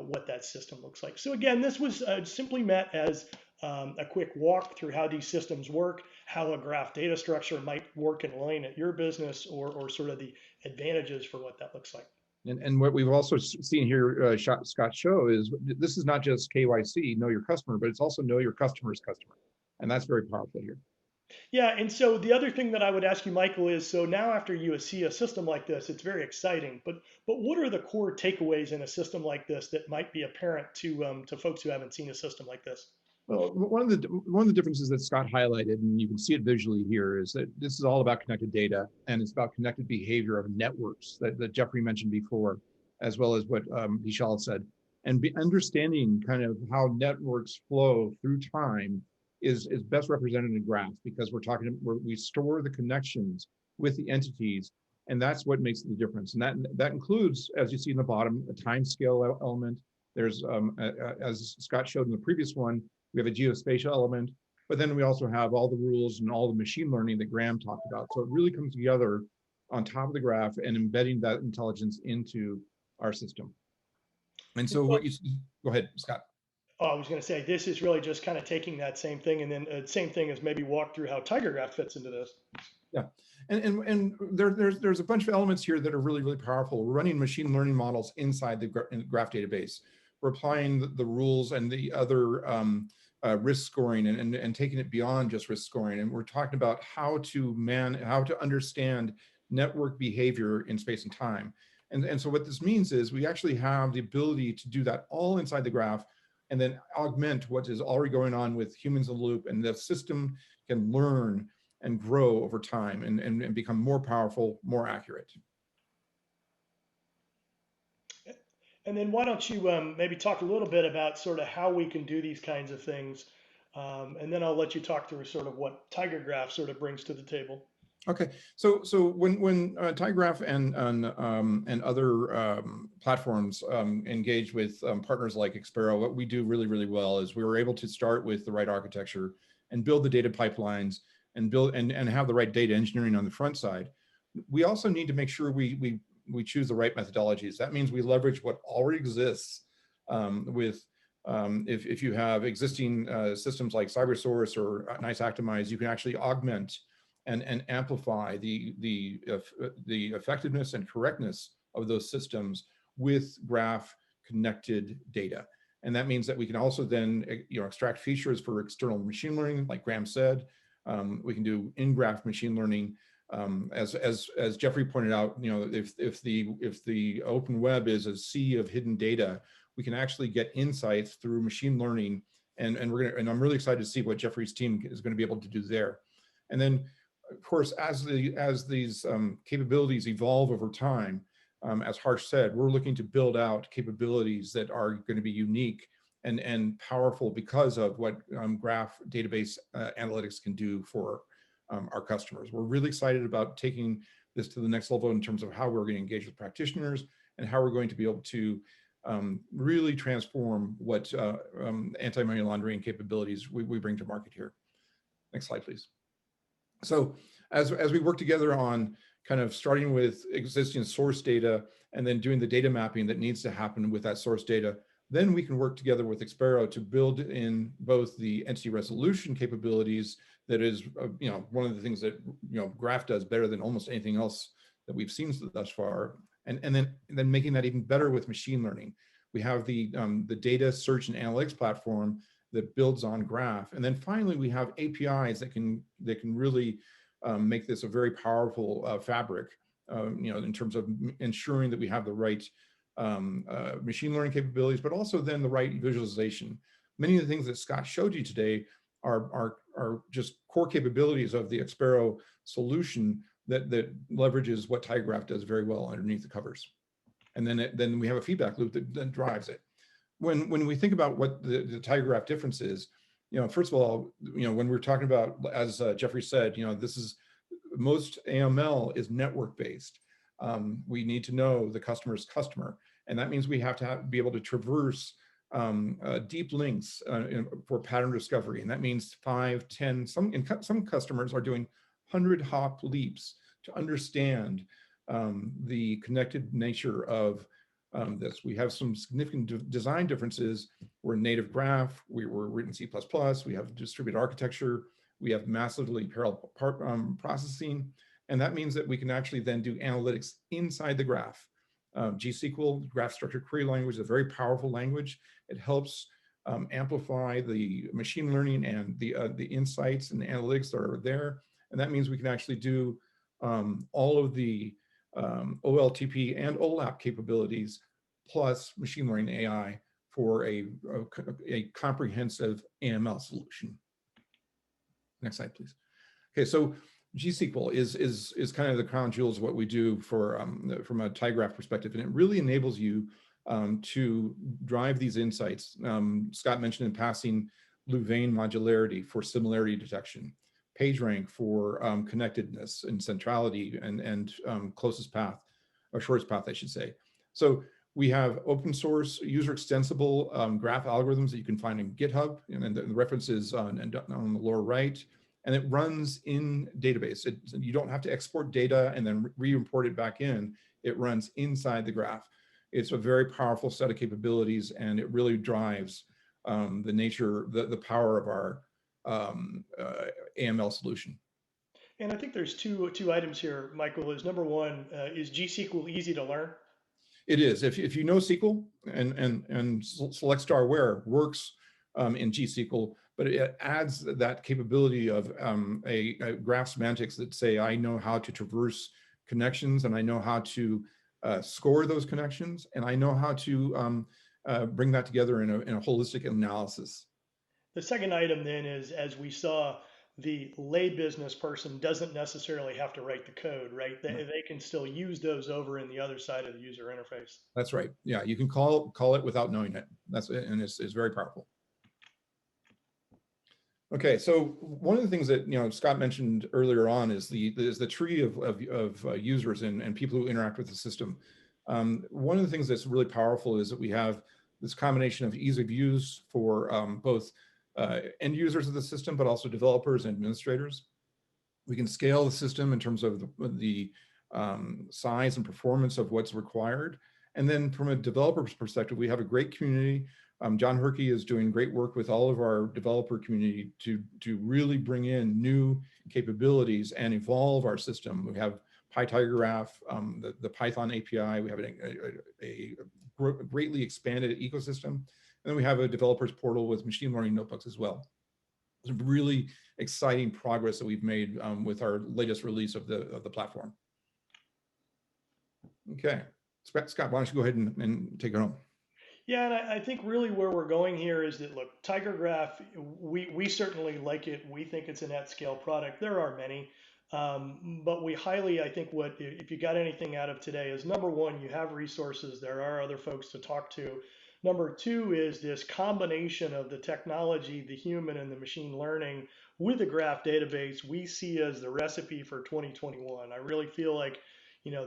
what that system looks like. So again, this was simply meant as a quick walk through how these systems work, how a graph data structure might work in line at your business, or sort of the advantages for what that looks like. And what we've also seen here, Scott show, is this is not just KYC, know your customer, but it's also know your customer's customer. And that's very powerful here. Yeah, and so the other thing that I would ask you, Michael, is so now after you see a system like this, it's very exciting, but what are the core takeaways in a system like this that might be apparent to folks who haven't seen a system like this? Well, one of the differences that Scott highlighted, and you can see it visually here, is that this is all about connected data, and it's about connected behavior of networks that Jeffrey mentioned before, as well as what Vishal said. and understanding kind of how networks flow through time is best represented in graphs, because we store the connections with the entities, and that's what makes the difference. And that includes, as you see in the bottom, a time scale element. There's, as Scott showed in the previous one, we have a geospatial element, but then we also have all the rules and all the machine learning that Graham talked about. So it really comes together on top of the graph and embedding that intelligence into our system. And so what you, go ahead, Scott. Oh, I was going to say, this is really just kind of taking that same thing and then same thing as maybe walk through how Tiger Graph fits into this. Yeah, and there's a bunch of elements here that are really, really powerful. We're running machine learning models inside the graph database. We're applying the rules and the other risk scoring and taking it beyond just risk scoring. And we're talking about how to understand network behavior in space and time. And so what this means is we actually have the ability to do that all inside the graph and then augment what is already going on with humans in the loop, and the system can learn and grow over time and become more powerful, more accurate. And then why don't you maybe talk a little bit about sort of how we can do these kinds of things, and then I'll let you talk through sort of what Tiger Graph sort of brings to the table. Okay, so when Tiger Graph and other platforms engage with partners like Expero, what we do really, really well is we were able to start with the right architecture and build the data pipelines and build and have the right data engineering on the front side. We also need to make sure we choose the right methodologies. That means we leverage what already exists if you have existing systems like CyberSource or Nice Actimize, you can actually augment and amplify the effectiveness and correctness of those systems with graph connected data. And that means that we can also then extract features for external machine learning, like Graham said. We can do in-graph machine learning. As Jeffrey pointed out, if the open web is a sea of hidden data, we can actually get insights through machine learning, and I'm really excited to see what Jeffrey's team is going to be able to do there. And then, of course, as these capabilities evolve over time, as Harsh said, we're looking to build out capabilities that are going to be unique and powerful because of what graph database analytics can do for our customers. We're really excited about taking this to the next level in terms of how we're going to engage with practitioners and how we're going to be able to really transform what anti-money laundering capabilities we bring to market here. Next slide, please. So as we work together on kind of starting with existing source data and then doing the data mapping that needs to happen with that source data, then we can work together with Expero to build in both the entity resolution capabilities. That is, one of the things that Graph does better than almost anything else that we've seen thus far, and then making that even better with machine learning. We have the data search and analytics platform that builds on Graph, and then finally we have APIs that can really make this a very powerful fabric. In terms of ensuring that we have the right machine learning capabilities, but also then the right visualization. Many of the things that Scott showed you today are just core capabilities of the Expero solution that leverages what Tiger Graph does very well underneath the covers. And then we have a feedback loop that drives it. When we think about what the Tiger Graph difference is, first of all, when we're talking about, as Jeffrey said, most AML is network based. We need to know the customer's customer, and that means we have to be able to traverse deep links for pattern discovery, and that means 5, 10. Some customers are doing 100-hop leaps to understand the connected nature of this. We have some significant design differences. We're native graph. We're written C++. We have distributed architecture. We have massively parallel processing, and that means that we can actually then do analytics inside the graph. GSQL, graph structured query language, is a very powerful language. It helps amplify the machine learning and the insights and the analytics that are there. And that means we can actually do all of the OLTP and OLAP capabilities plus machine learning AI for a comprehensive AML solution. Next slide, please. Okay, so GSQL is kind of the crown jewels of what we do for from a Tiger Graph perspective, and it really enables you to drive these insights. Scott mentioned in passing Louvain modularity for similarity detection, PageRank for connectedness and centrality and closest path, or shortest path, I should say. So we have open source, user extensible graph algorithms that you can find in GitHub, and the reference is on the lower right, and it runs in database. You don't have to export data and then re-import it back in. It runs inside the graph. It's a very powerful set of capabilities, and it really drives the nature, the power of our AML solution. And I think there's two items here, Michael. Is number one, is G-SQL easy to learn? It is. If you know SQL and select star where works in G-SQL, but it adds that capability of a graph semantics that say, I know how to traverse connections, and I know how to score those connections, and I know how to bring that together in a holistic analysis. The second item then is, as we saw, the lay business person doesn't necessarily have to write the code, right? They can still use those over in the other side of the user interface. That's right. Yeah, you can call it without knowing it. That's it, and it's very powerful. Okay, so one of the things that Scott mentioned earlier on is the tree of users and people who interact with the system. One of the things that's really powerful is that we have this combination of ease of use for both end users of the system, but also developers and administrators. We can scale the system in terms of the size and performance of what's required. And then from a developer's perspective, we have a great community. John Herkey is doing great work with all of our developer community to really bring in new capabilities and evolve our system. We have PyTigerGraph, the Python API. We have a greatly expanded ecosystem. And then we have a developers portal with machine learning notebooks as well. Some really exciting progress that we've made with our latest release of the platform. Okay, Scott, why don't you go ahead and take it home? Yeah, and I think really where we're going here is that, look, TigerGraph, we certainly like it. We think it's an at-scale product. There are many, but we highly, I think if you got anything out of today is, number one, you have resources. There are other folks to talk to. Number two is this combination of the technology, the human, and the machine learning with the graph database we see as the recipe for 2021. I really feel like,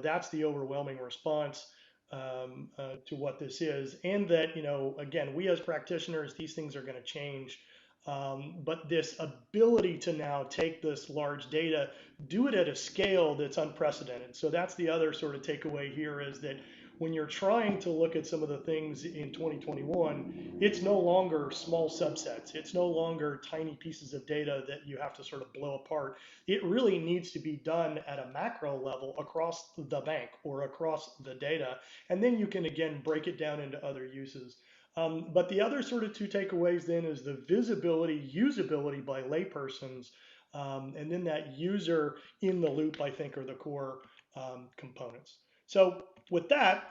that's the overwhelming response to what this is. And that, again, we as practitioners, these things are going to change. But this ability to now take this large data, do it at a scale that's unprecedented. So that's the other sort of takeaway here, is that when you're trying to look at some of the things in 2021, it's no longer small subsets. It's no longer tiny pieces of data that you have to sort of blow apart. It really needs to be done at a macro level across the bank or across the data. And then you can, again, break it down into other uses. But the other sort of two takeaways then is the visibility, usability by laypersons, and then that user in the loop, I think, are the core components. So with that,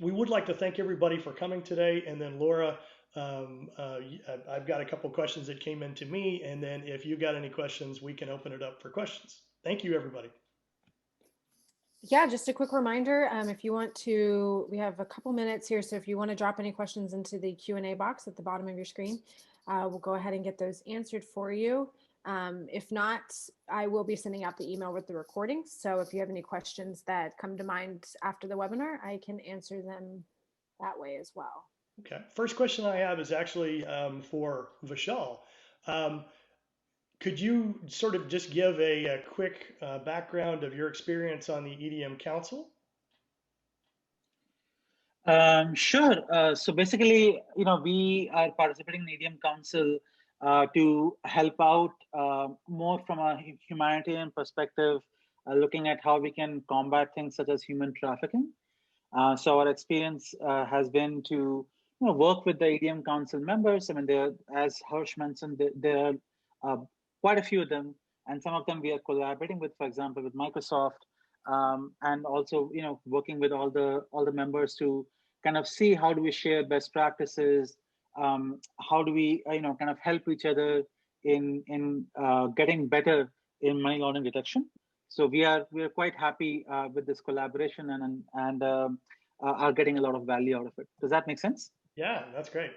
we would like to thank everybody for coming today. And then Laura, I've got a couple questions that came in to me. And then if you got any questions, we can open it up for questions. Thank you, everybody. Yeah, just a quick reminder, if you want to, we have a couple minutes here. So if you want to drop any questions into the Q&A box at the bottom of your screen, we'll go ahead and get those answered for you. If not, I will be sending out the email with the recording. So if you have any questions that come to mind after the webinar, I can answer them that way as well. Okay. First question I have is actually for Vishal. Could you sort of just give a quick background of your experience on the Edm Council? Sure. So basically, we are participating in Edm Council to help out more from a humanitarian perspective, looking at how we can combat things such as human trafficking. So our experience has been to work with the Edm Council members. I mean, as Harsh mentioned, there are quite a few of them, and some of them we are collaborating with, for example, with Microsoft, and also working with all the members to kind of see how do we share best practices, how do we kind of help each other in getting better in money laundering detection. So we are quite happy with this collaboration, and are getting a lot of value out of it. Does that make sense? Yeah, that's great.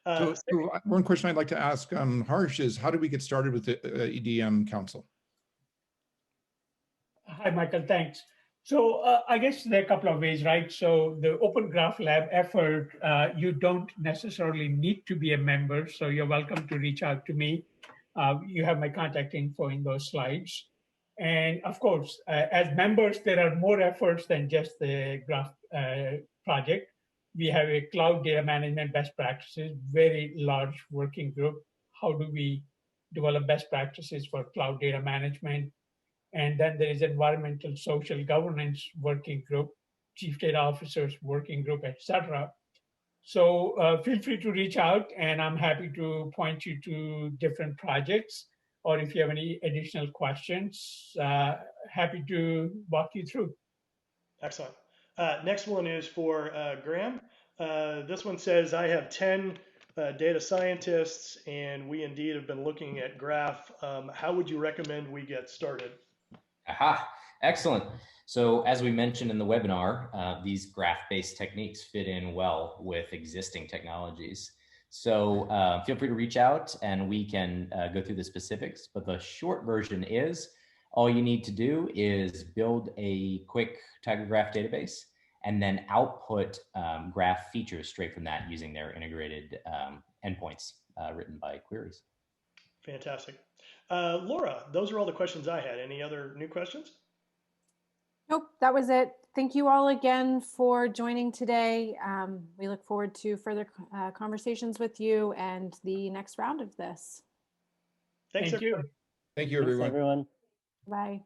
So one question I'd like to ask Harsh is, how do we get started with the EDM Council? Hi, Michael, thanks. So I guess there are a couple of ways, right? So the Open Graph Lab effort, you don't necessarily need to be a member, so you're welcome to reach out to me. You have my contact info in those slides. And of course, as members, there are more efforts than just the Graph project. We have a cloud data management best practices, very large working group. How do we develop best practices for cloud data management? And then there is environmental social governance working group, chief data officers working group, etc. So feel free to reach out, and I'm happy to point you to different projects, or if you have any additional questions, happy to walk you through. Excellent. Next one is for Graham. This one says, I have 10 data scientists, and we indeed have been looking at graph. How would you recommend we get started? Aha, excellent. So as we mentioned in the webinar, these graph-based techniques fit in well with existing technologies. So feel free to reach out and we can go through the specifics, but the short version is all you need to do is build a quick Tiger Graph database and then output graph features straight from that using their integrated endpoints written by queries. Fantastic. Laura, those are all the questions I had. Any other new questions? Nope, that was it. Thank you all again for joining today. We look forward to further conversations with you and the next round of this. Thanks, Thank you. Thank you, Thanks, everyone. everyone. Bye.